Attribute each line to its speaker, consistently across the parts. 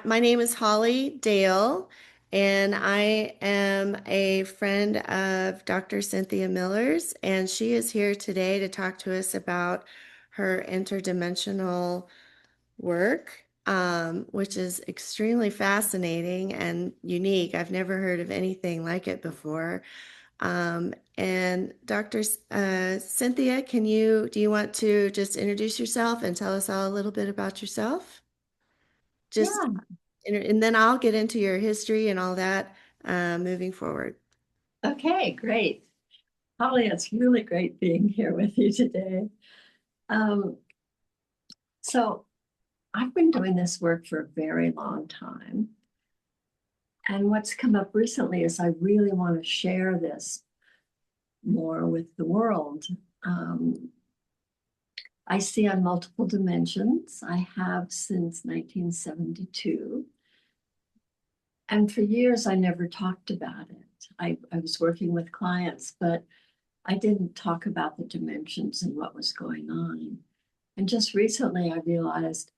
Speaker 1: my name is Holli Dale, and I am a friend of Dr. Cynthia Miller's, and she is here today to talk to us about her interdimensional work, which is extremely fascinating and unique. I've never heard of anything like it before. And Dr. Cynthia, do you want to just introduce yourself and tell us all a little bit about yourself? Just
Speaker 2: Yeah.
Speaker 1: and then I'll get into your history and all that moving forward.
Speaker 2: Okay, great. Holly, it's really great being here with you today. Um, so I've been doing this work for a very long time. And what's come up recently is I really want to share this more with the world. Um, I see on multiple dimensions. I have since 1972. And for years, I never talked about it. I was working with clients, but I didn't talk about the dimensions and what was going on. And just recently, I realized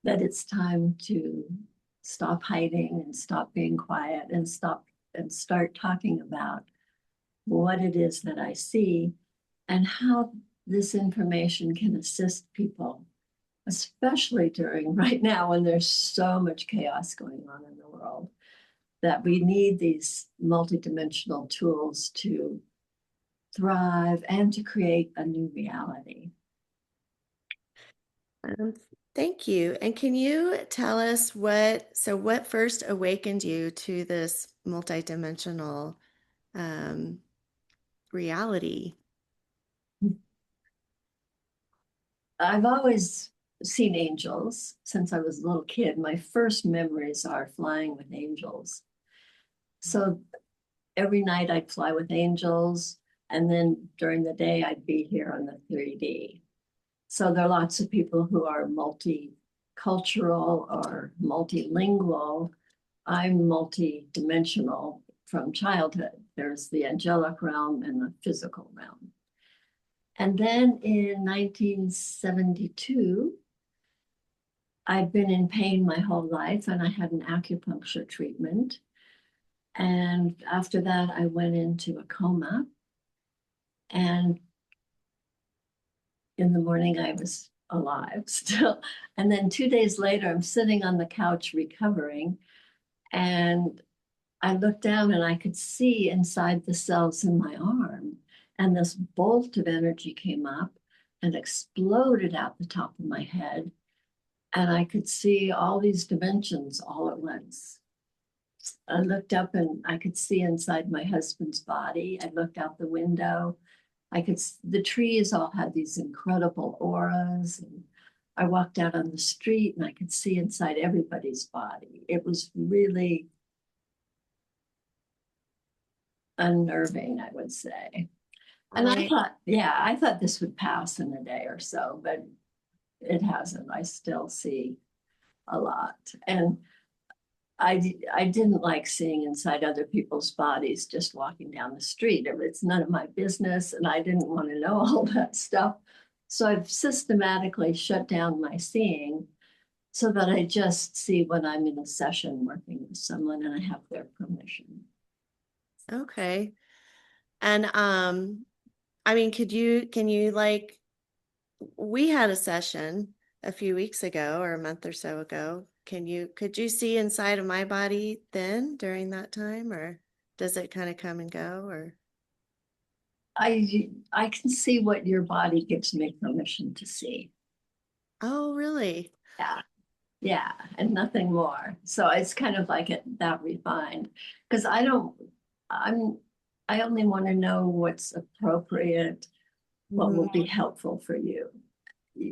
Speaker 2: that it's time to stop hiding and stop being quiet and start talking about what it is that I see and how this information can assist people, especially during right now when there's so much chaos going on in the world, that we need these multidimensional tools to thrive and to create a new reality.
Speaker 1: Um, Thank you. And can you tell us what first awakened you to this multidimensional um, reality?
Speaker 2: I've always seen angels since I was a little kid. My first memories are flying with angels. So every night I'd fly with angels, and then during the day I'd be here on the 3D. So there are lots of people who are multicultural or multilingual. I'm multidimensional from childhood. There's the angelic realm and the physical realm. And then in 1972, I'd been in pain my whole life and I had an acupuncture treatment. And after that, I went into a coma. And in the morning, I was alive still. And then 2 days later, I'm sitting on the couch recovering. And I looked down and I could see inside the cells in my arm. And this bolt of energy came up and exploded out the top of my head. And I could see all these dimensions all at once. I looked up and I could see inside my husband's body. I looked out the window. The trees all had these incredible auras. And I walked out on the street and I could see inside everybody's body. It was really unnerving, I would say. And I
Speaker 1: Right.
Speaker 2: thought, yeah, I thought this would pass in a day or so, but it hasn't. I still see a lot. And I didn't like seeing inside other people's bodies just walking down the street. It's none of my business, and I didn't want to know all that stuff. So I've systematically shut down my seeing so that I just see when I'm in a session working with someone and I have their permission.
Speaker 1: Okay. And I mean, can you we had a session a few weeks ago or a month or so ago. Could you see inside of my body then during that time, or does it kind of come and go, or?
Speaker 2: I can see what your body gives me permission to see.
Speaker 1: Oh, really?
Speaker 2: Yeah. Yeah, and nothing more. So it's kind of like that refined because I'm, I only want to know what's appropriate, what will be
Speaker 1: Mhm.
Speaker 2: helpful for you.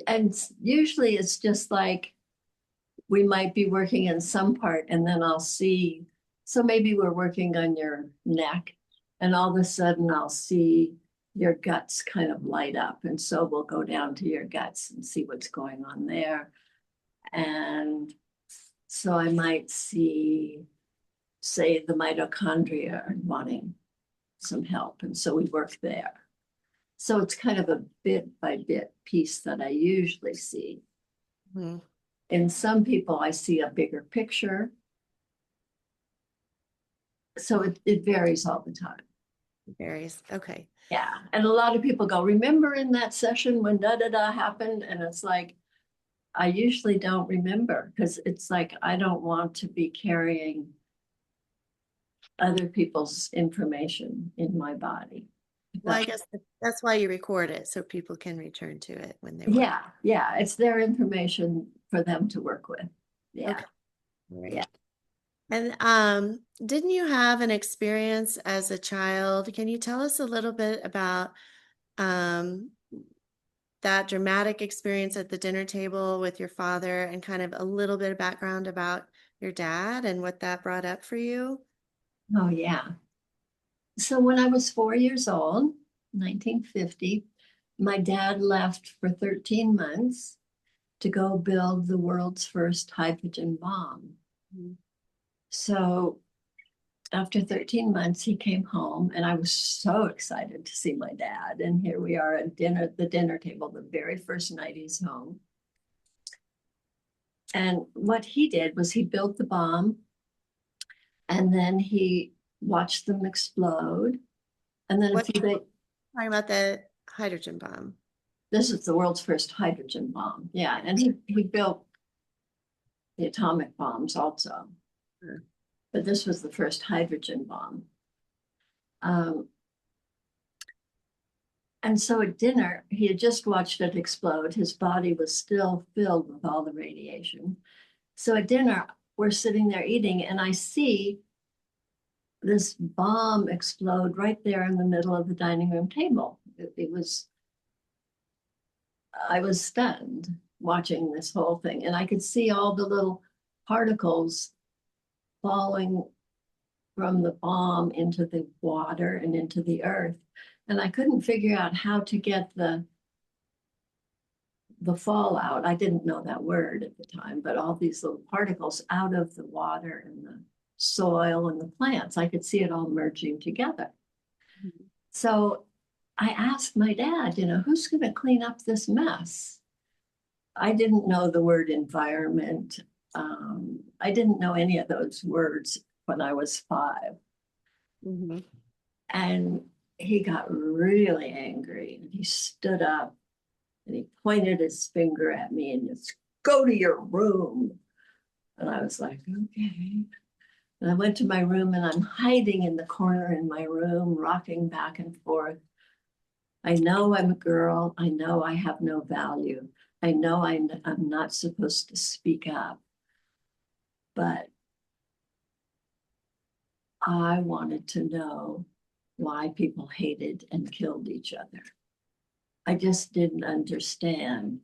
Speaker 2: And usually it's just like we might be working in some part and then I'll see. So maybe we're working on your neck and all of a sudden I'll see your guts kind of light up. And so we'll go down to your guts and see what's going on there. And so I might see, say, the mitochondria are wanting some help. And so we work there. So it's kind of a bit by bit piece that I usually see.
Speaker 1: Mhm.
Speaker 2: In some people, I see a bigger picture. So it varies all the time.
Speaker 1: Varies. Okay.
Speaker 2: Yeah. And a lot of people go, remember in that session when da da da happened? And it's like, I usually don't remember because it's like I don't want to be carrying other people's information in my body.
Speaker 1: Well, I guess that's why you record it so people can return to it when they want.
Speaker 2: Yeah, yeah, it's their information for them to work with. Yeah,
Speaker 1: Okay. All
Speaker 2: yeah.
Speaker 1: right. And didn't you have an experience as a child? Can you tell us a little bit about um, that dramatic experience at the dinner table with your father and kind of a little bit of background about your dad and what that brought up for you?
Speaker 2: Oh, yeah. So when I was 4 years old, 1950, my dad left for 13 months to go build the world's first hydrogen bomb.
Speaker 1: Mhm.
Speaker 2: So after 13 months, he came home, and I was so excited to see my dad. And here we are at dinner, the dinner table, the very first night he's home. And what he did was he built the bomb, and then he watched them explode. And then a
Speaker 1: What
Speaker 2: few days,
Speaker 1: talking about the hydrogen bomb?
Speaker 2: this is the world's first hydrogen bomb. Yeah. And he built the atomic bombs also,
Speaker 1: Sure.
Speaker 2: but this was the first hydrogen bomb. Um, and so at dinner, he had just watched it explode. His body was still filled with all the radiation. So at dinner, we're sitting there eating, and I see this bomb explode right there in the middle of the dining room table. It was, I was stunned watching this whole thing, and I could see all the little particles falling from the bomb into the water and into the earth. And I couldn't figure out how to get the fallout. I didn't know that word at the time, but all these little particles out of the water and the soil and the plants. I could see it all merging together.
Speaker 1: Mhm.
Speaker 2: So I asked my dad, who's going to clean up this mess? I didn't know the word environment. I didn't know any of those words when I was 5.
Speaker 1: Mhm.
Speaker 2: And he got really angry, and he stood up and he pointed his finger at me and just go to your room. And I was like, okay. And I went to my room, and I'm hiding in the corner in my room, rocking back and forth. I know I'm a girl. I know I have no value. I know I'm not supposed to speak up, but I wanted to know why people hated and killed each other. I just didn't understand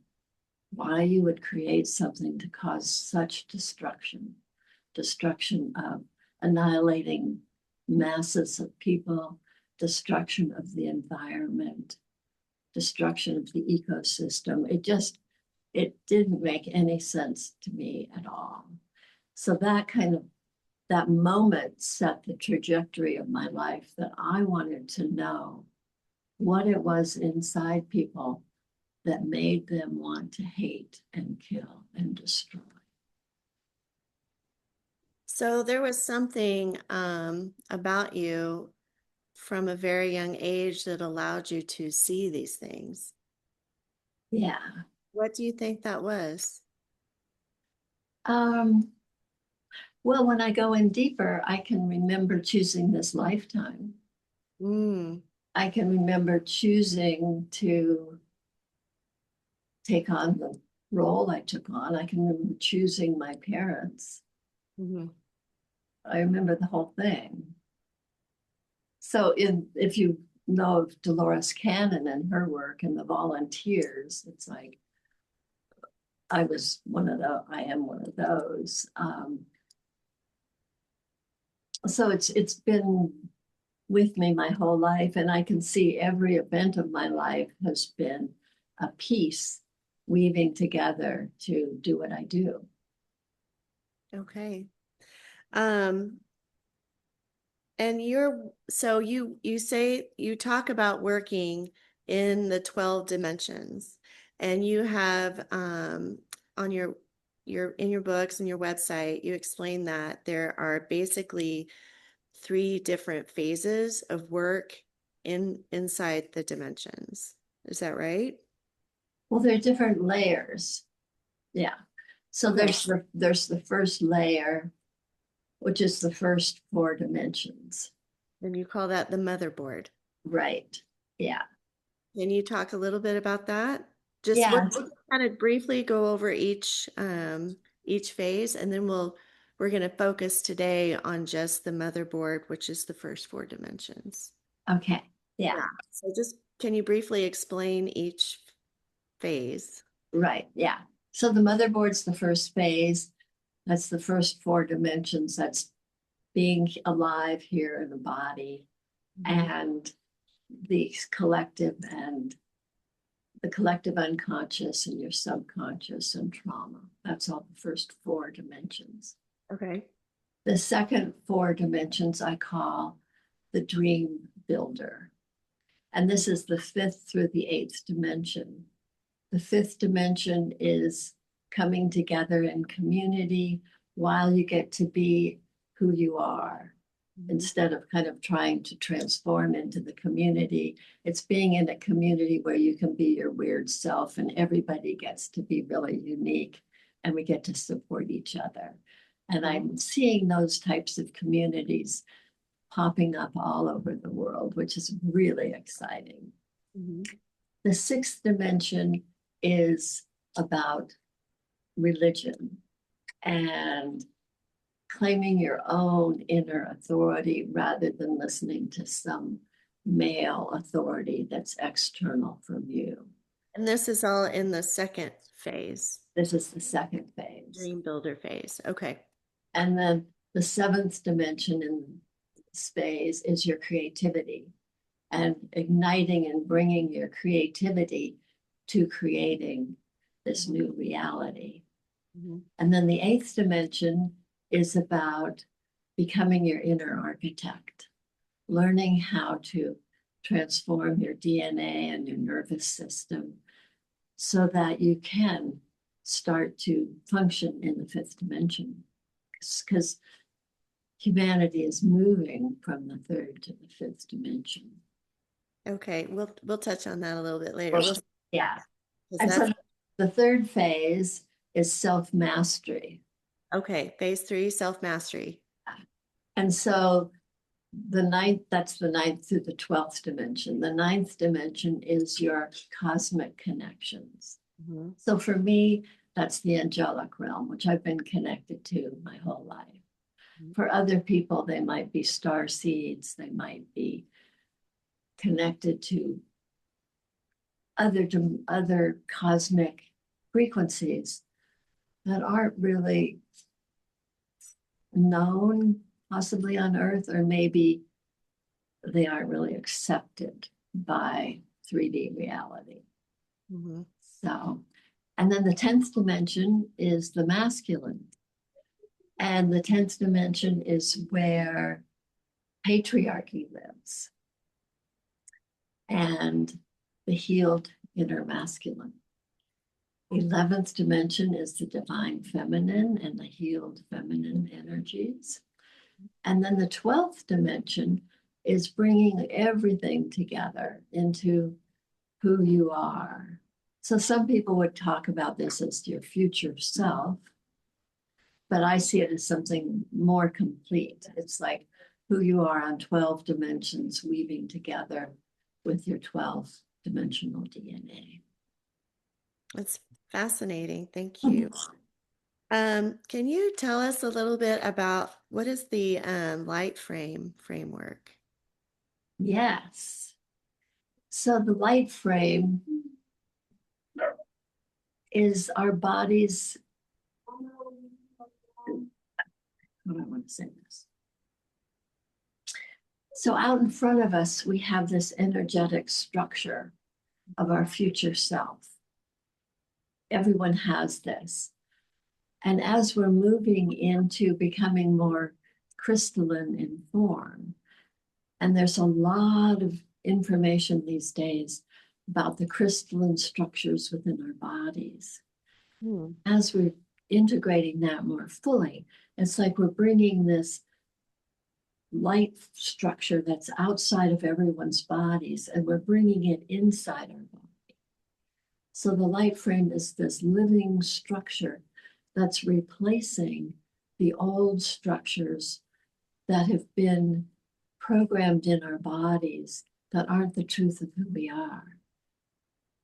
Speaker 2: why you would create something to cause such destruction of annihilating masses of people, destruction of the environment, destruction of the ecosystem. It didn't make any sense to me at all. So that moment set the trajectory of my life, that I wanted to know what it was inside people that made them want to hate and kill and destroy.
Speaker 1: So there was something about you from a very young age that allowed you to see these things.
Speaker 2: Yeah.
Speaker 1: What do you think that was?
Speaker 2: Um, well, when I go in deeper, I can remember choosing this lifetime.
Speaker 1: Mm,
Speaker 2: I can remember choosing to take on the role I took on. I can remember choosing my parents.
Speaker 1: mhm.
Speaker 2: I remember the whole thing. So if you know of Dolores Cannon and her work and the volunteers, it's like I am one of those. So it's been with me my whole life, and I can see every event of my life has been a piece weaving together to do what I do.
Speaker 1: Okay. Um, and you say you talk about working in the 12 dimensions, and you have on your in your books and your website, you explain that there are basically three different phases of work inside the dimensions. Is that right?
Speaker 2: Well, there are different layers. Yeah. So
Speaker 1: Okay.
Speaker 2: there's the first layer, which is the first four dimensions.
Speaker 1: And you call that the motherboard.
Speaker 2: Right. Yeah.
Speaker 1: Can you talk a little bit about that? Just
Speaker 2: Yeah.
Speaker 1: we'll kind of briefly go over each phase, and then we're going to focus today on just the motherboard, which is the first four dimensions.
Speaker 2: Okay. Yeah.
Speaker 1: Yeah. So just can you briefly explain each phase?
Speaker 2: Right. Yeah. So the motherboard's the first phase. That's the first four dimensions. That's being alive here in the body
Speaker 1: Mhm.
Speaker 2: and the collective and the collective unconscious and your subconscious and trauma. That's all the first four dimensions.
Speaker 1: Okay.
Speaker 2: The second four dimensions I call the dream builder. And this is the fifth through the eighth dimension. The fifth dimension is coming together in community while you get to be who you are.
Speaker 1: Mhm.
Speaker 2: Instead of kind of trying to transform into the community, it's being in a community where you can be your weird self and everybody gets to be really unique and we get to support each other. And I'm seeing those types of communities popping up all over the world, which is really exciting.
Speaker 1: Mhm.
Speaker 2: The sixth dimension is about religion and claiming your own inner authority rather than listening to some male authority that's external from you.
Speaker 1: And this is all in the second phase,
Speaker 2: This is the second phase.
Speaker 1: dream builder phase. Okay.
Speaker 2: And then the seventh dimension in space is your creativity and igniting and bringing your creativity to creating this
Speaker 1: Mhm.
Speaker 2: new reality.
Speaker 1: Mhm.
Speaker 2: And then the eighth dimension is about becoming your inner architect, learning how to transform your DNA and your nervous system so that you can start to function in the fifth dimension. Because humanity is moving from the third to the fifth dimension.
Speaker 1: Okay. We'll touch on that a little bit later. We'll
Speaker 2: Yeah.
Speaker 1: because
Speaker 2: And so
Speaker 1: that's
Speaker 2: the third phase is self mastery.
Speaker 1: okay. Phase three, self-mastery.
Speaker 2: And so that's the ninth through the 12th dimension. The ninth dimension is your cosmic connections.
Speaker 1: Mhm.
Speaker 2: So for me, that's the angelic realm, which I've been connected to my whole life. For other people, they might be star seeds, they might be connected to other cosmic frequencies that aren't really known, possibly on Earth, or maybe they aren't really accepted by 3D reality.
Speaker 1: Mhm.
Speaker 2: So, and then the 10th dimension is the masculine. And the 10th dimension is where patriarchy lives and the healed inner masculine. 11th dimension is the divine feminine and the healed feminine energies. And then the 12th dimension is bringing everything together into who you are. So some people would talk about this as your future self, but I see it as something more complete. It's like who you are on 12 dimensions weaving together with your 12 dimensional DNA.
Speaker 1: That's fascinating. Thank you. Can you tell us a little bit about what is the light framework?
Speaker 2: Yes. So the light frame is our body's, how do I want to say this? So out in front of us, we have this energetic structure of our future self. Everyone has this. And as we're moving into becoming more crystalline in form, and there's a lot of information these days about the crystalline structures within our bodies.
Speaker 1: Hmm.
Speaker 2: As we're integrating that more fully. It's like we're bringing this light structure that's outside of everyone's bodies, and we're bringing it inside our body. So the light frame is this living structure that's replacing the old structures that have been programmed in our bodies that aren't the truth of who we are.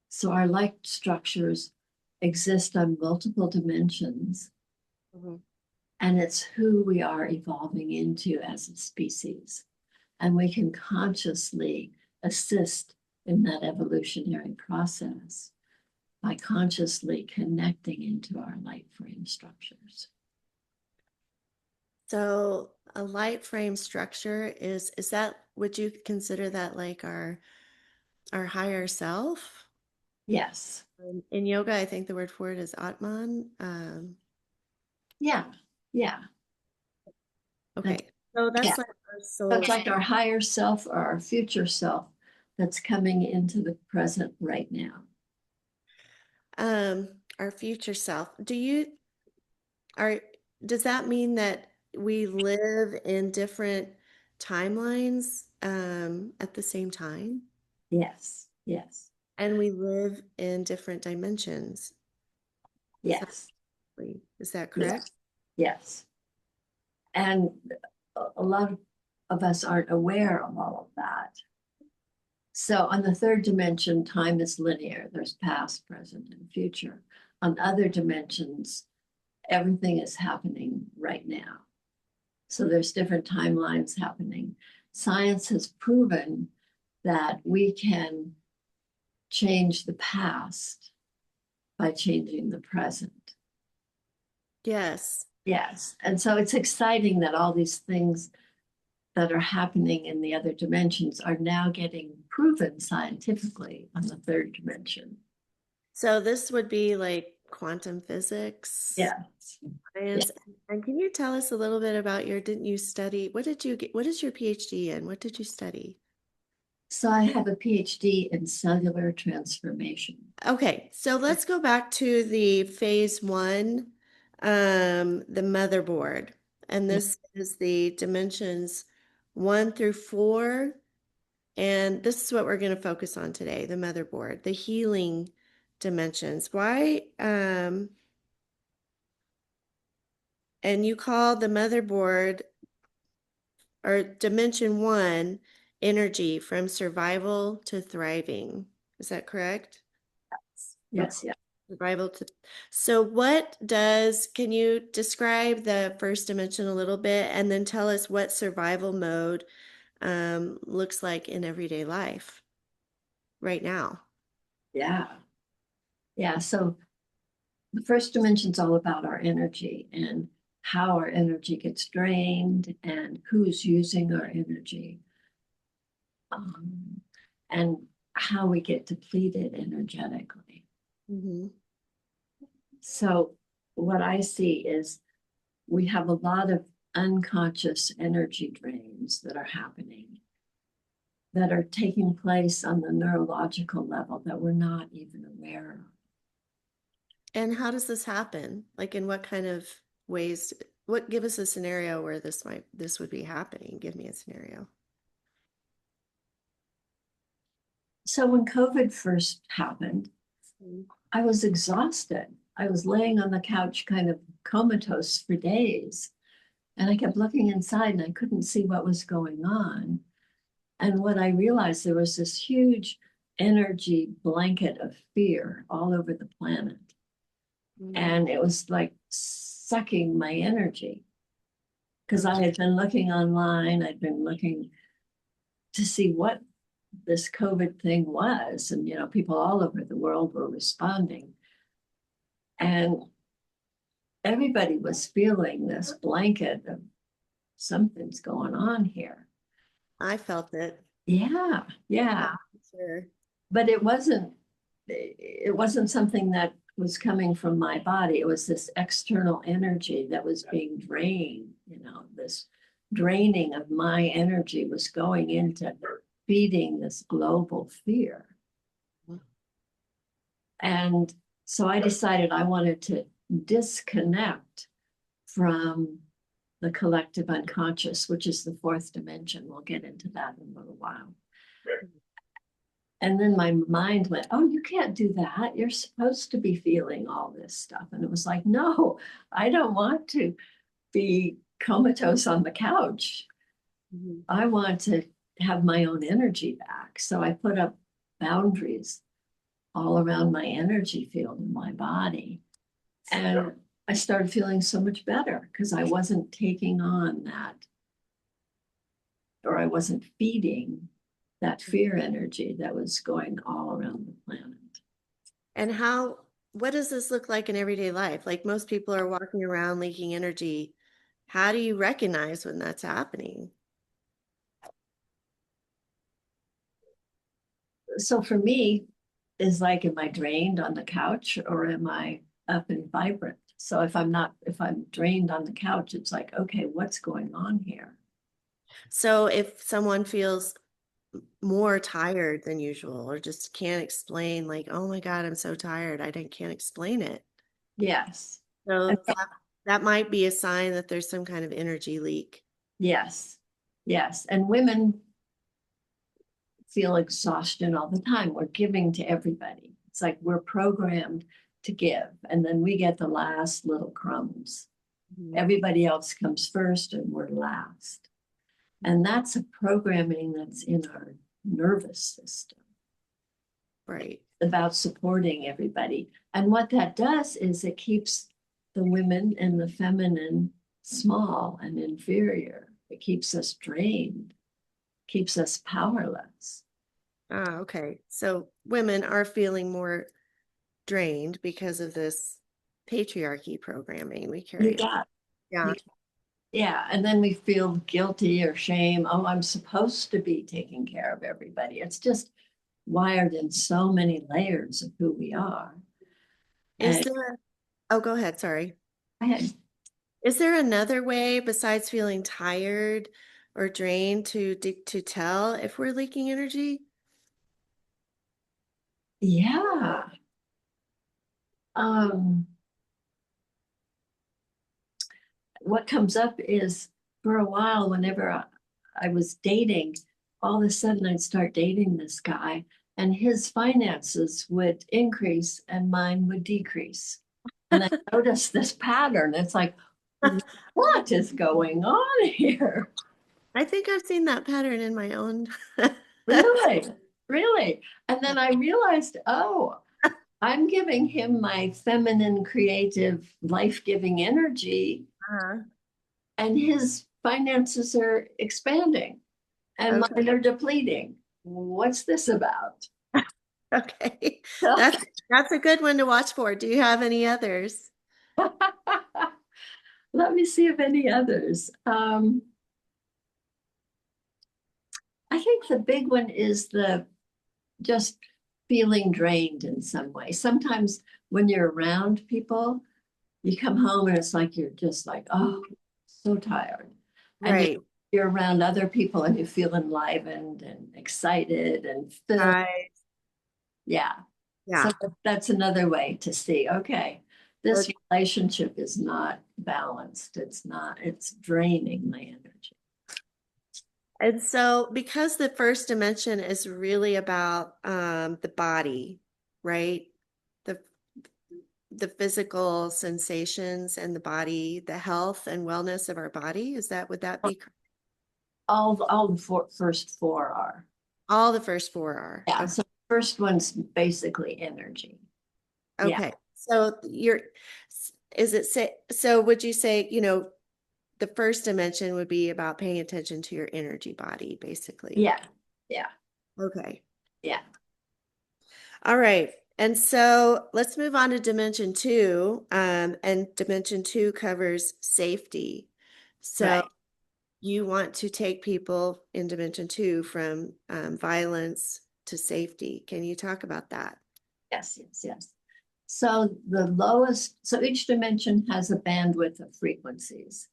Speaker 2: So our light structures exist on multiple dimensions,
Speaker 1: Mhm.
Speaker 2: and it's who we are evolving into as a species. And we can consciously assist in that evolutionary process by consciously connecting into our light frame structures.
Speaker 1: So a light frame structure is that, would you consider that like our higher self?
Speaker 2: Yes.
Speaker 1: In yoga, I think the word for it is Atman.
Speaker 2: Yeah. Yeah. That's,
Speaker 1: Okay, so
Speaker 2: yeah.
Speaker 1: that's like our
Speaker 2: That's
Speaker 1: soul.
Speaker 2: like our higher self or our future self that's coming into the present right now.
Speaker 1: Our future self. Are does that mean that we live in different timelines at the same time?
Speaker 2: Yes. Yes.
Speaker 1: And we live in different dimensions.
Speaker 2: Yes.
Speaker 1: Is that correct?
Speaker 2: Yes. Yes. And a lot of us aren't aware of all of that. So on the third dimension, time is linear. There's past, present, and future. On other dimensions, everything is happening right now. So there's different timelines happening. Science has proven that we can change the past by changing the present.
Speaker 1: Yes.
Speaker 2: Yes. And so it's exciting that all these things that are happening in the other dimensions are now getting proven scientifically on the third dimension.
Speaker 1: So this would be like quantum physics,
Speaker 2: Yeah. Yeah.
Speaker 1: science. And can you tell us a little bit about didn't you study, what did you get, what is your PhD in? What did you study?
Speaker 2: So I have a PhD in cellular transformation.
Speaker 1: Okay, so let's go back to the phase one, the motherboard. And this is the dimensions 1 through 4. And this is what we're going to focus on today, the motherboard, the healing dimensions. Why? And you call the motherboard or dimension 1 energy from survival to thriving. Is that correct? Okay.
Speaker 2: Yes, yeah.
Speaker 1: Survival to. So can you describe the first dimension a little bit and then tell us what survival mode looks like in everyday life right now?
Speaker 2: Yeah. Yeah. So the first dimension is all about our energy and how our energy gets drained and who's using our energy, um, and how we get depleted energetically.
Speaker 1: Hmm.
Speaker 2: So what I see is we have a lot of unconscious energy drains that are happening, that are taking place on the neurological level that we're not even aware of.
Speaker 1: And how does this happen? Like in what kind of ways? What give us a scenario where this would be happening? Give me a scenario.
Speaker 2: So when COVID first happened,
Speaker 1: Mhm.
Speaker 2: I was exhausted. I was laying on the couch, kind of comatose for days. And I kept looking inside and I couldn't see what was going on. And when I realized there was this huge energy blanket of fear all over the planet,
Speaker 1: Mm.
Speaker 2: and it was like sucking my energy because I had been looking online, I'd been looking to see what this COVID thing was. And, people all over the world were responding. And everybody was feeling this blanket of something's going on here.
Speaker 1: I felt it.
Speaker 2: Yeah,
Speaker 1: Yeah,
Speaker 2: yeah.
Speaker 1: sure.
Speaker 2: But it wasn't something that was coming from my body. It was this external energy that was being drained. This draining of my energy was going into feeding this global fear. And so I decided I wanted to disconnect from the collective unconscious, which is the fourth dimension. We'll get into that in a little while. And then my mind went, oh, you can't do that. You're supposed to be feeling all this stuff. And it was like, no, I don't want to be comatose on the couch.
Speaker 1: Mhm.
Speaker 2: I want to have my own energy back. So I put up boundaries all around my energy field in my body. And I started feeling so much better because I wasn't taking on that, or I wasn't feeding that fear energy that was going all around the planet.
Speaker 1: And what does this look like in everyday life? Like most people are walking around leaking energy. How do you recognize when that's happening?
Speaker 2: So for me, is like, am I drained on the couch or am I up and vibrant? So if I'm drained on the couch, it's like, okay, what's going on here?
Speaker 1: So if someone feels more tired than usual or just can't explain, like, oh my God, I'm so tired, can't explain it.
Speaker 2: Yes. And
Speaker 1: So that might be a sign that there's some kind of energy leak.
Speaker 2: yes, yes. And women feel exhaustion all the time. We're giving to everybody. It's like we're programmed to give, and then we get the last little crumbs.
Speaker 1: Mhm.
Speaker 2: Everybody else comes first, and we're last. And that's a programming that's in our nervous system
Speaker 1: Right.
Speaker 2: about supporting everybody. And what that does is it keeps the women and the feminine small and inferior. It keeps us drained, keeps us powerless.
Speaker 1: Ah, okay. So women are feeling more drained because of this patriarchy programming we
Speaker 2: You
Speaker 1: carry on.
Speaker 2: got
Speaker 1: Yeah.
Speaker 2: you, yeah. And then we feel guilty or shame. Oh, I'm supposed to be taking care of everybody. It's just wired in so many layers of who we are.
Speaker 1: Is
Speaker 2: And
Speaker 1: there, oh, go ahead. Sorry.
Speaker 2: I had,
Speaker 1: Is there another way besides feeling tired or drained to tell if we're leaking energy?
Speaker 2: yeah. Um, what comes up is for a while, whenever I was dating, all of a sudden I'd start dating this guy and his finances would increase and mine would decrease. And I noticed this pattern. It's like, what is going on here?
Speaker 1: I think I've seen that pattern in my own.
Speaker 2: Really? Really? And then I realized, oh, I'm giving him my feminine, creative, life giving energy,
Speaker 1: Uh,
Speaker 2: and his finances are expanding and
Speaker 1: okay.
Speaker 2: mine are depleting. What's this about?
Speaker 1: Okay. That's a good one to watch for. Do you have any others?
Speaker 2: Let me see if any others. I think the big one is the just feeling drained in some way. Sometimes when you're around people, you come home and it's like you're just like, oh, so tired. And
Speaker 1: Right.
Speaker 2: you're around other people and you feel enlivened and excited and filled.
Speaker 1: Right.
Speaker 2: Yeah. So
Speaker 1: Yeah.
Speaker 2: that's another way to see, okay, this
Speaker 1: Okay.
Speaker 2: relationship is not balanced. It's not, it's draining my energy.
Speaker 1: And so, because the first dimension is really about the body, right? The the physical sensations and the body, the health and wellness of our body. Would that be
Speaker 2: All the first four are.
Speaker 1: all the first four are?
Speaker 2: Yeah.
Speaker 1: Okay.
Speaker 2: So the first one's basically energy. Yeah.
Speaker 1: Okay. So is it say, so would you say, the first dimension would be about paying attention to your energy body, basically.
Speaker 2: Yeah. Yeah.
Speaker 1: Okay.
Speaker 2: Yeah.
Speaker 1: All right. And so let's move on to dimension two. And dimension two covers safety. So
Speaker 2: Right.
Speaker 1: you want to take people in dimension two from violence to safety. Can you talk about that?
Speaker 2: Yes. Yes. Yes. So the lowest, so each dimension has a bandwidth of frequencies.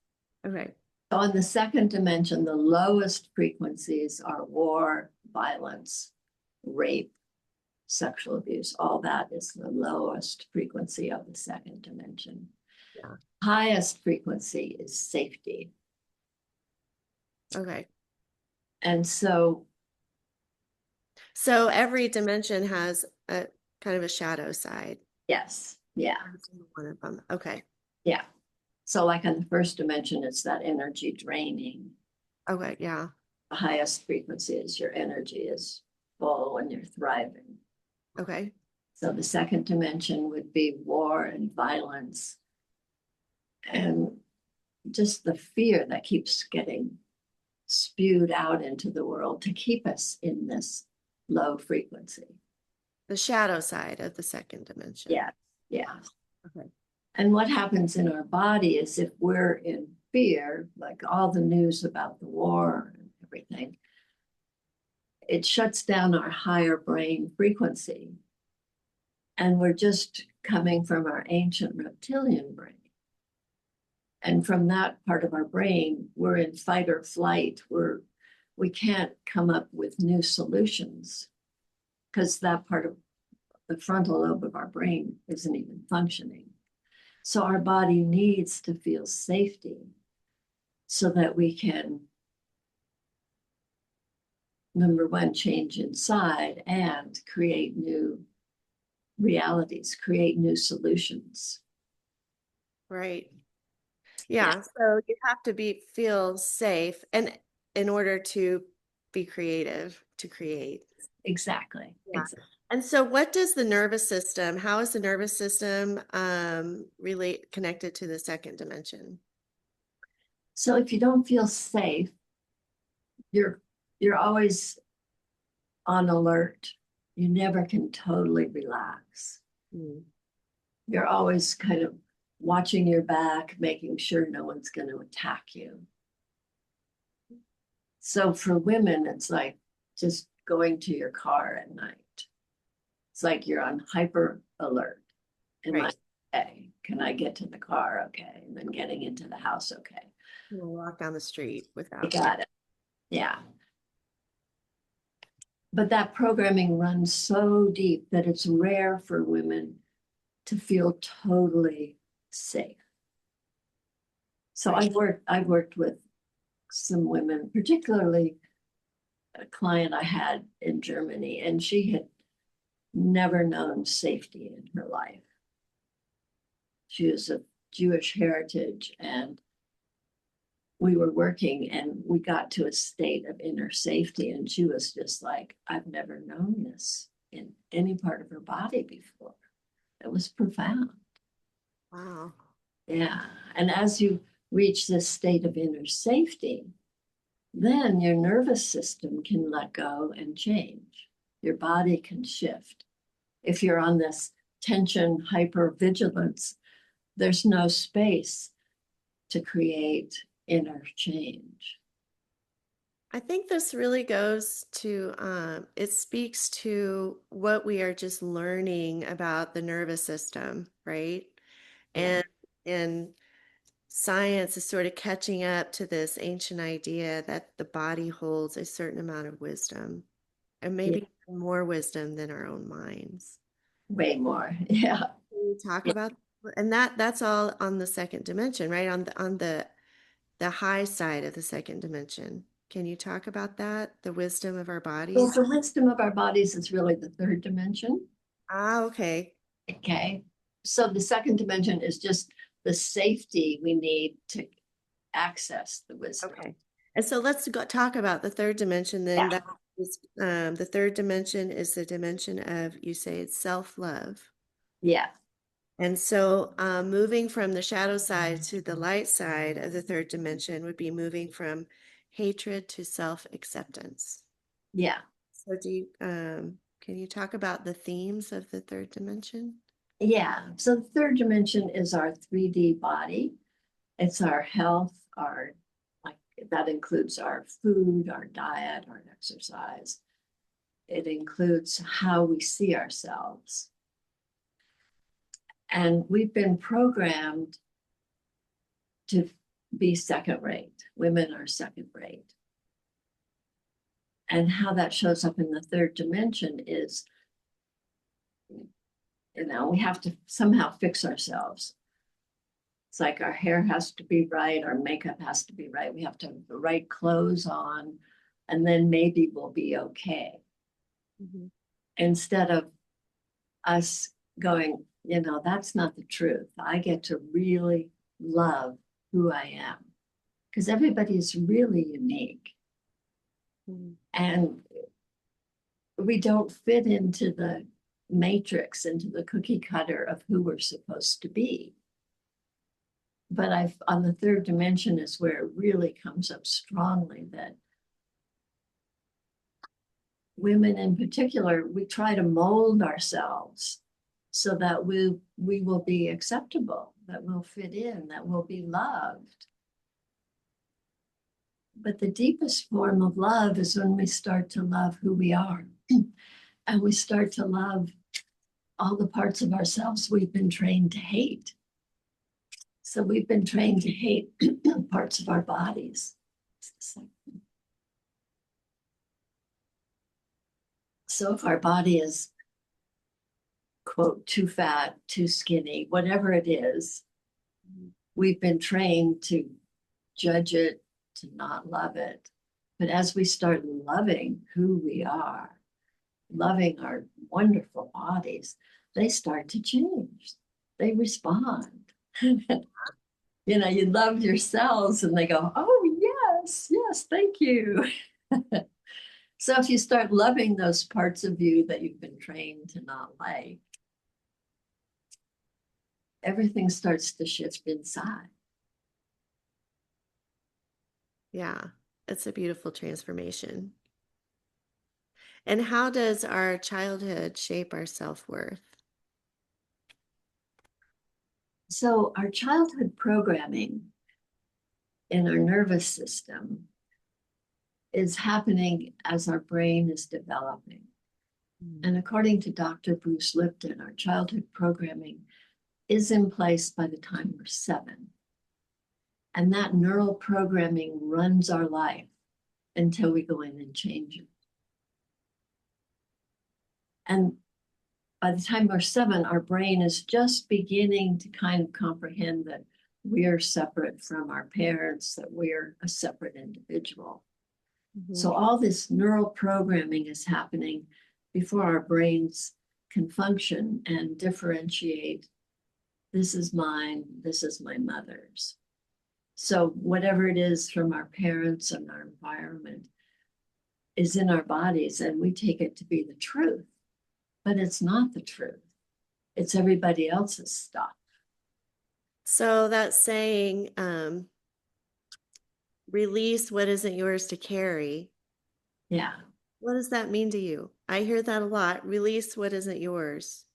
Speaker 1: Okay.
Speaker 2: So in the second dimension, the lowest frequencies are war, violence, rape, sexual abuse, all that is the lowest frequency of the second dimension.
Speaker 1: Yeah.
Speaker 2: Highest frequency is safety.
Speaker 1: Okay.
Speaker 2: And so,
Speaker 1: So every dimension has a kind of a shadow side.
Speaker 2: yes, yeah,
Speaker 1: One of them. Okay.
Speaker 2: yeah. So, like on the first dimension, it's that energy draining.
Speaker 1: Okay. Yeah.
Speaker 2: The highest frequency is your energy is full and you're thriving.
Speaker 1: Okay.
Speaker 2: So, the second dimension would be war and violence and just the fear that keeps getting spewed out into the world to keep us in this low frequency.
Speaker 1: The shadow side of the second dimension.
Speaker 2: Yeah, yeah.
Speaker 1: Okay.
Speaker 2: And what happens in our body is if we're in fear, like all the news about the war and everything, it shuts down our higher brain frequency. And we're just coming from our ancient reptilian brain. And from that part of our brain, we're in fight or flight. We can't come up with new solutions because that part of the frontal lobe of our brain isn't even functioning. So our body needs to feel safety so that we can, number one, change inside and create new realities, create new solutions.
Speaker 1: Right.
Speaker 2: Yeah,
Speaker 1: Yeah. So you have to feel safe and in order to be creative, to create.
Speaker 2: exactly.
Speaker 1: Yeah.
Speaker 2: Exactly.
Speaker 1: And so what does the nervous system, how is the nervous system relate connected to the second dimension?
Speaker 2: So if you don't feel safe, you're you're always on alert. You never can totally relax.
Speaker 1: Mm.
Speaker 2: You're always kind of watching your back, making sure no one's going to attack you. So for women, it's like just going to your car at night. It's like you're on hyper alert. Am I
Speaker 1: Right.
Speaker 2: okay? Can I get to the car? Okay. And then getting into the house. Okay.
Speaker 1: We'll walk down the street
Speaker 2: I
Speaker 1: without fear.
Speaker 2: got it. Yeah. But that programming runs so deep that it's rare for women to feel totally safe. So
Speaker 1: Right.
Speaker 2: I've worked with some women, particularly a client I had in Germany, and she had never known safety in her life. She was of Jewish heritage, and we were working and we got to a state of inner safety. And she was just like, I've never known this in any part of her body before. It was profound.
Speaker 1: Wow.
Speaker 2: Yeah. And as you reach this state of inner safety, then your nervous system can let go and change. Your body can shift. If you're on this tension, hypervigilance, there's no space to create inner change.
Speaker 1: I think this really goes to, it speaks to what we are just learning about the nervous system, right?
Speaker 2: Yeah,
Speaker 1: And science is sort of catching up to this ancient idea that the body holds a certain amount of wisdom, and
Speaker 2: yeah,
Speaker 1: maybe more wisdom than our own minds.
Speaker 2: way more. Yeah,
Speaker 1: Can you talk
Speaker 2: yeah.
Speaker 1: about, and that's all on the second dimension, right? On the high side of the second dimension. Can you talk about that? The wisdom of our
Speaker 2: Well,
Speaker 1: bodies?
Speaker 2: the wisdom of our bodies is really the third dimension.
Speaker 1: Ah, okay.
Speaker 2: Okay. So the second dimension is just the safety we need to access the wisdom.
Speaker 1: Okay. And so let's go talk about the third dimension then.
Speaker 2: Yeah.
Speaker 1: That is the third dimension is the dimension of, you say it's self-love.
Speaker 2: Yeah.
Speaker 1: And so moving from the shadow side to the light side of the third dimension would be moving from hatred to self-acceptance.
Speaker 2: Yeah.
Speaker 1: So can you talk about the themes of the third dimension?
Speaker 2: Yeah. So the third dimension is our 3D body. It's our health, our like that includes our food, our diet, our exercise. It includes how we see ourselves. And we've been programmed to be second rate. Women are second rate. And how that shows up in the third dimension is we have to somehow fix ourselves. It's like our hair has to be right, our makeup has to be right. We have to have the right clothes on, and then maybe we'll be okay.
Speaker 1: Mhm.
Speaker 2: Instead of us going, that's not the truth. I get to really love who I am because everybody is really unique.
Speaker 1: Mhm.
Speaker 2: And we don't fit into the matrix, into the cookie cutter of who we're supposed to be. But on the third dimension is where it really comes up strongly that women in particular, we try to mold ourselves so that we will be acceptable, that we'll fit in, that we'll be loved. But the deepest form of love is when we start to love who we are and we start to love all the parts of ourselves we've been trained to hate. So we've been trained to hate parts of our bodies. So if our body is, quote, too fat, too skinny, whatever it is, we've been trained to judge it, to not love it. But as we start loving who we are, loving our wonderful bodies, they start to change. They respond. You love your cells and they go, oh, yes, yes, thank you. So if you start loving those parts of you that you've been trained to not like, everything starts to shift inside.
Speaker 1: Yeah, it's a beautiful transformation. And how does our childhood shape our self-worth?
Speaker 2: So our childhood programming in our nervous system is happening as our brain is developing. And according to Dr. Bruce Lipton, our childhood programming is in place by the time we're 7. And that neural programming runs our life until we go in and change it. And by the time we're 7, our brain is just beginning to kind of comprehend that we are separate from our parents, that we're a separate individual. So all this neural programming is happening before our brains can function and differentiate, this is mine, this is my mother's. So whatever it is from our parents and our environment is in our bodies, and we take it to be the truth, but it's not the truth. It's everybody else's stuff.
Speaker 1: So that's saying, release what isn't yours to carry.
Speaker 2: Yeah.
Speaker 1: What does that mean to you? I hear that a lot. Release what isn't yours.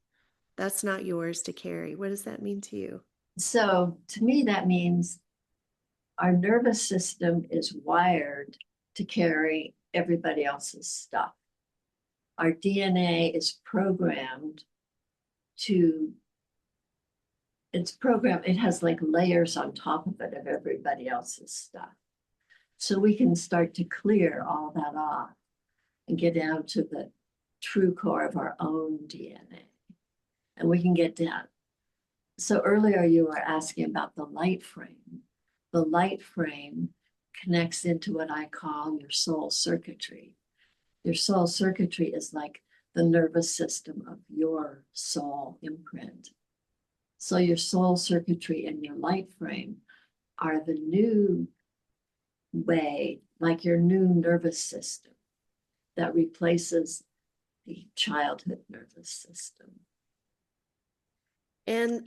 Speaker 1: That's not yours to carry. What does that mean to you?
Speaker 2: So to me, that means our nervous system is wired to carry everybody else's stuff. Our DNA is programmed to, it has like layers on top of it of everybody else's stuff. So we can start to clear all that off and get down to the true core of our own DNA. And we can get down. So earlier you were asking about the light frame. The light frame connects into what I call your soul circuitry. Your soul circuitry is like the nervous system of your soul imprint. So your soul circuitry and your light frame are the new way, like your new nervous system that replaces the childhood nervous system.
Speaker 1: And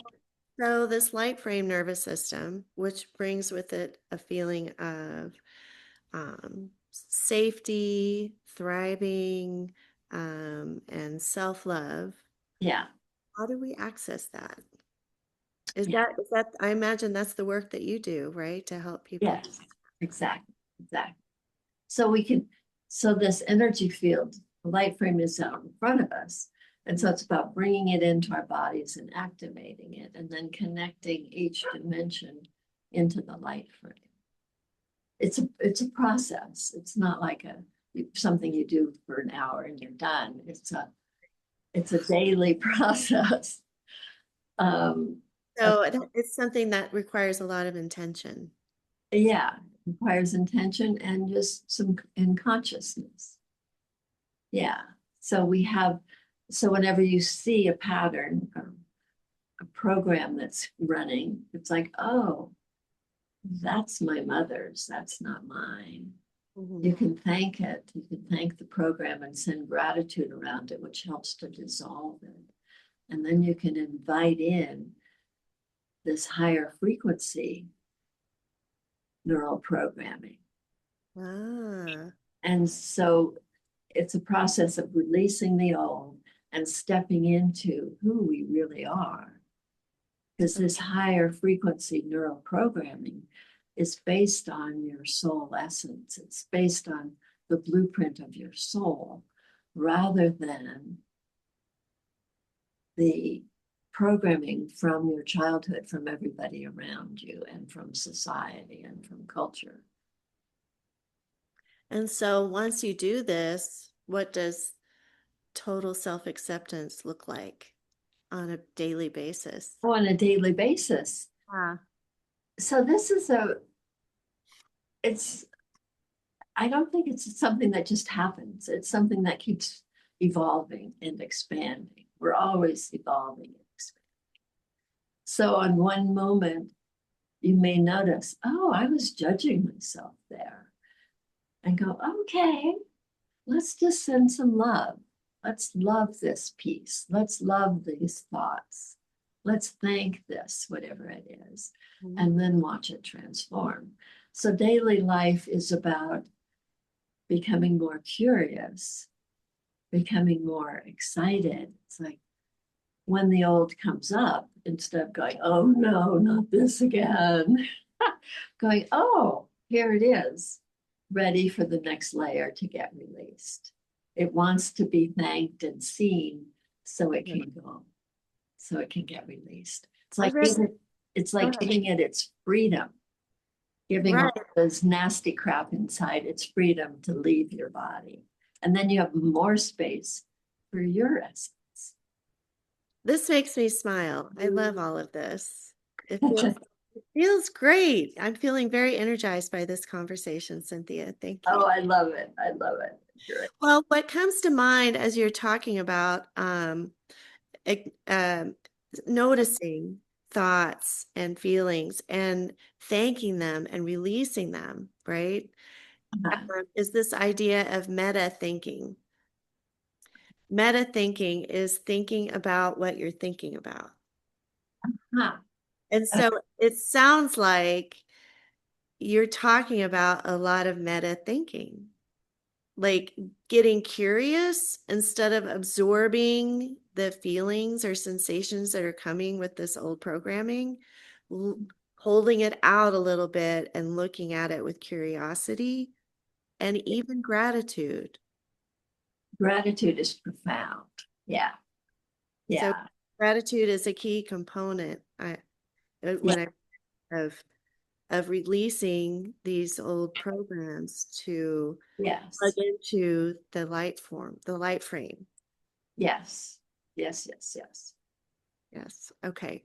Speaker 1: so this light frame nervous system, which brings with it a feeling of safety, thriving, and self-love.
Speaker 2: Yeah.
Speaker 1: How do we access that?
Speaker 2: Yeah.
Speaker 1: Is that, I imagine that's the work that you do, right? To help people.
Speaker 2: Yes, exactly. Exactly. So so this energy field, the light frame is out in front of us. And so it's about bringing it into our bodies and activating it and then connecting each dimension into the light frame. It's a process. It's not like something you do for an hour and you're done. It's a daily process. Um, uh,
Speaker 1: So it's something that requires a lot of intention.
Speaker 2: yeah, requires intention and just some in consciousness. Yeah. So we have, so whenever you see a pattern or a program that's running, it's like, oh, that's my mother's, that's not mine.
Speaker 1: Mhm.
Speaker 2: You can thank it. You can thank the program and send gratitude around it, which helps to dissolve it. And then you can invite in this higher frequency neural programming.
Speaker 1: Ah,
Speaker 2: And so it's a process of releasing the old and stepping into who we really are. Because
Speaker 1: o-
Speaker 2: this higher frequency neural programming is based on your soul essence. It's based on the blueprint of your soul rather than the programming from your childhood, from everybody around you, and from society and from culture.
Speaker 1: and so once you do this, what does total self-acceptance look like on a daily basis?
Speaker 2: On a daily basis.
Speaker 1: Ah,
Speaker 2: So this is it's, I don't think it's something that just happens. It's something that keeps evolving and expanding. We're always evolving and expanding. So on one moment, you may notice, oh, I was judging myself there, and go, okay, let's just send some love. Let's love this piece. Let's love these thoughts. Let's thank this, whatever it is,
Speaker 1: mhm.
Speaker 2: and then watch it transform. So daily life is about becoming more curious, becoming more excited. It's like when the old comes up, instead of going, oh no, not this again, going, oh, here it is, ready for the next layer to get released. It wants to be thanked and seen so it
Speaker 1: Yeah.
Speaker 2: can go, so it can get released.
Speaker 1: I read,
Speaker 2: It's
Speaker 1: go
Speaker 2: like
Speaker 1: ahead.
Speaker 2: giving it its freedom, giving
Speaker 1: Right.
Speaker 2: all this nasty crap inside its freedom to leave your body. And then you have more space for your essence.
Speaker 1: This makes me smile. I love all of this. It feels great. I'm feeling very energized by this conversation, Cynthia. Thank you.
Speaker 2: Oh, I love it. I love it. Great.
Speaker 1: Well, what comes to mind as you're talking about ec- um, noticing thoughts and feelings and thanking them and releasing them, right? Is this idea of meta thinking. Meta thinking is thinking about what you're thinking about.
Speaker 2: Huh.
Speaker 1: And so it sounds like you're talking about a lot of meta thinking, like getting curious instead of absorbing the feelings or sensations that are coming with this old programming, holding it out a little bit and looking at it with curiosity and even gratitude.
Speaker 2: Gratitude is profound. Yeah.
Speaker 1: So
Speaker 2: Yeah.
Speaker 1: gratitude is a key component.
Speaker 2: Yeah.
Speaker 1: When I of releasing these old programs to plug
Speaker 2: Yes.
Speaker 1: into the light form, the light frame.
Speaker 2: Yes. Yes. Yes. Yes.
Speaker 1: Yes. Okay.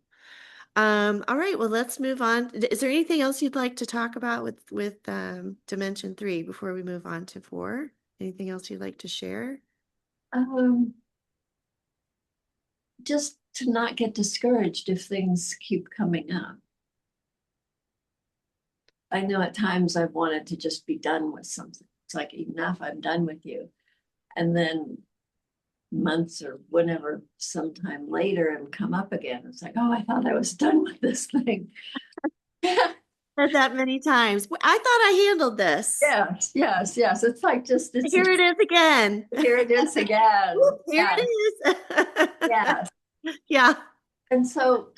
Speaker 1: All right. Well, let's move on. Is there anything else you'd like to talk about with Dimension 3 before we move on to 4? Anything else you'd like to share?
Speaker 2: Um, just to not get discouraged if things keep coming up. I know at times I've wanted to just be done with something. It's like, enough, I'm done with you. And then months or whenever, sometime later, and come up again. It's like, oh, I thought I was done with this thing.
Speaker 1: Said that many times. I thought I handled this.
Speaker 2: Yes, yes, yes. It's like just, it's
Speaker 1: Here it is again.
Speaker 2: here it is again.
Speaker 1: Here
Speaker 2: Yes,
Speaker 1: it is.
Speaker 2: yes.
Speaker 1: Yeah.
Speaker 2: And so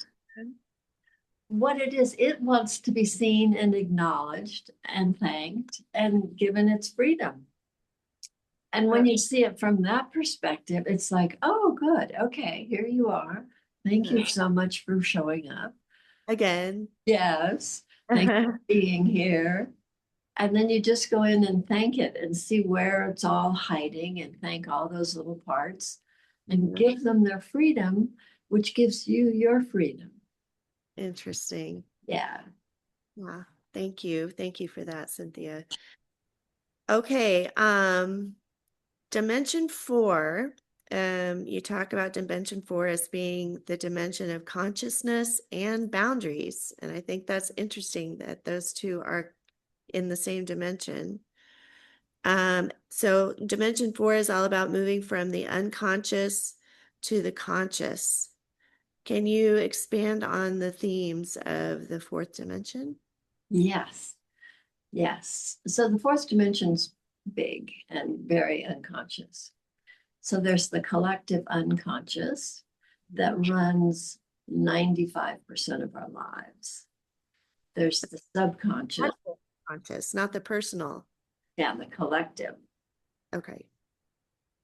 Speaker 2: what it is, it wants to be seen and acknowledged and thanked and given its freedom. And when you see it from that perspective, it's like, oh, good. Okay, here you are. Thank you so much for showing up.
Speaker 1: Again.
Speaker 2: Yes. Thank you for being here. And then you just go in and thank it and see where it's all hiding and thank all those little parts and
Speaker 1: Mhm.
Speaker 2: give them their freedom which gives you your freedom.
Speaker 1: Interesting.
Speaker 2: Yeah.
Speaker 1: Yeah. Thank you. Thank you for that, Cynthia. Okay. Dimension four. You talk about dimension four as being the dimension of consciousness and boundaries. And I think that's interesting that those two are in the same dimension. So dimension four is all about moving from the unconscious to the conscious. Can you expand on the themes of the fourth dimension?
Speaker 2: Yes. Yes. So the fourth dimension's big and very unconscious. So there's the collective unconscious that runs 95% of our lives. There's the subconscious,
Speaker 1: Conscious, not the personal.
Speaker 2: yeah, the collective.
Speaker 1: Okay.